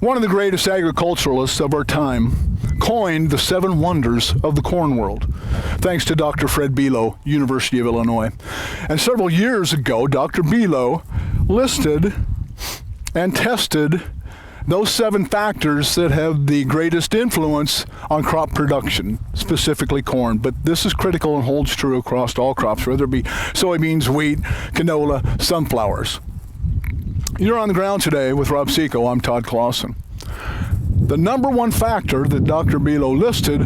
One of the greatest agriculturalists of our time coined the 7 wonders of the corn world, thanks to Dr. Fred Below, University of Illinois. And several years ago, Dr. Below listed and tested those 7 factors that have the greatest influence on crop production, specifically corn. But this is critical and holds true across all crops, whether it be soybeans, wheat, canola, sunflowers. You're on the ground today with Rob Seco. I'm Todd Claussen. The number one factor that Dr. Below listed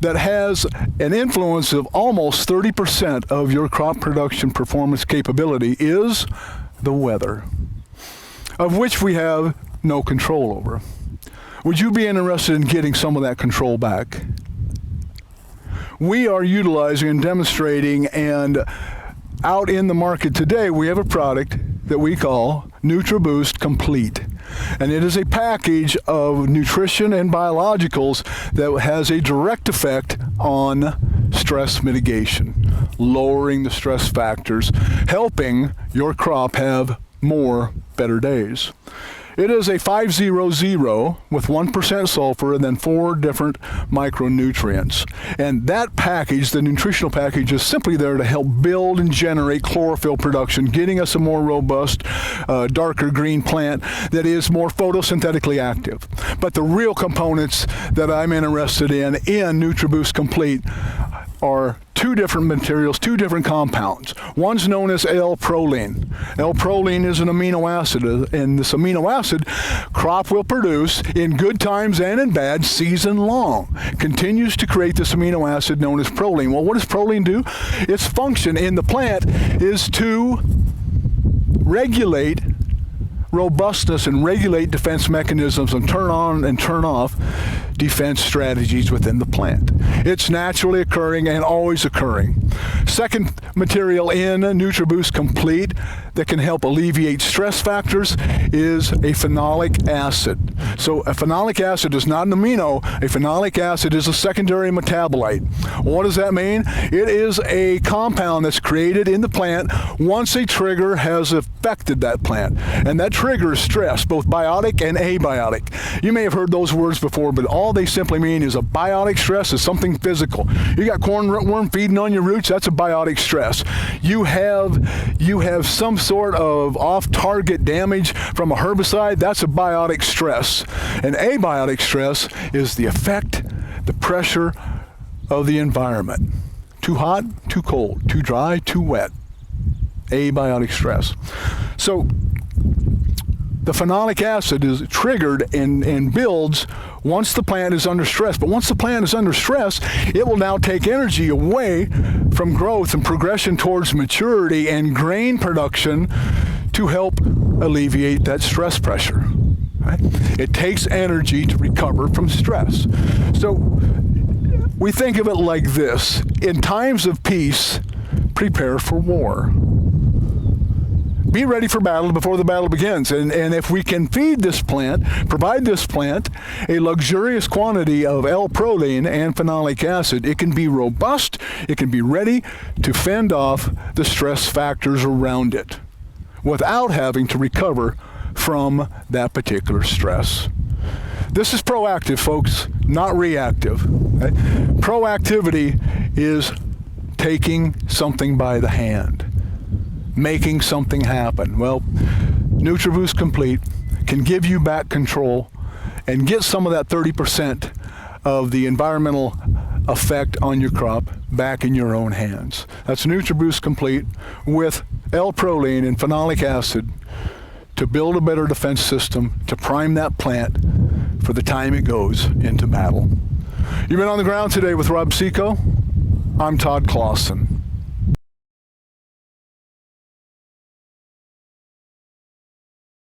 that has an influence of almost 30% of your crop production performance capability is the weather, of which we have no control over. Would you be interested in getting some of that control back? We are utilizing and demonstrating, and out in the market today, we have a product that we call Nutriboost Complete. And it is a package of nutrition and biologicals that has a direct effect on stress mitigation, lowering the stress factors, helping your crop have more better days. It is a 500 with 1% sulfur and then 4 different micronutrients. And that package, the nutritional package, is simply there to help build and generate chlorophyll production, getting us a more robust, darker green plant that is more photosynthetically active. But the real components that I'm interested in Nutriboost Complete are 2 different materials, 2 different compounds. One's known as L-proline. L-proline is an amino acid, and this amino acid crop will produce in good times and in bad season long. Continues to create this amino acid known as proline. Well, what does proline do? Its function in the plant is to regulate robustness and regulate defense mechanisms and turn on and turn off defense strategies within the plant. It's naturally occurring and always occurring. Second material in Nutriboost Complete that can help alleviate stress factors is a phenolic acid. So a phenolic acid is not an amino. A phenolic acid is a secondary metabolite. What does that mean? It is a compound that's created in the plant once a trigger has affected that plant. And that trigger is stress, both biotic and abiotic. You may have heard those words before, but all they simply mean is a biotic stress is something physical. You got corn rootworm feeding on your roots, that's a biotic stress. You have some sort of off-target damage from a herbicide, that's a biotic stress. And abiotic stress is the effect, the pressure of the environment. Too hot, too cold, too dry, too wet. Abiotic stress. So the phenolic acid is triggered and builds once the plant is under stress. But once the plant is under stress, it will now take energy away from growth and progression towards maturity and grain production to help alleviate that stress pressure. Right? It takes energy to recover from stress. So we think of it like this. In times of peace, prepare for war. Be ready for battle before the battle begins. And if we can feed this plant, provide this plant a luxurious quantity of L-proline and phenolic acid, it can be robust, it can be ready to fend off the stress factors around it without having to recover from that particular stress. This is proactive, folks, not reactive. Okay? Proactivity is taking something by the hand, making something happen. Well, Nutriboost Complete can give you back control and get some of that 30% of the environmental effect on your crop back in your own hands. That's Nutriboost Complete with L-proline and phenolic acid to build a better defense system, to prime that plant for the time it goes into battle. You've been on the ground today with Rob Seco. I'm Todd Claussen.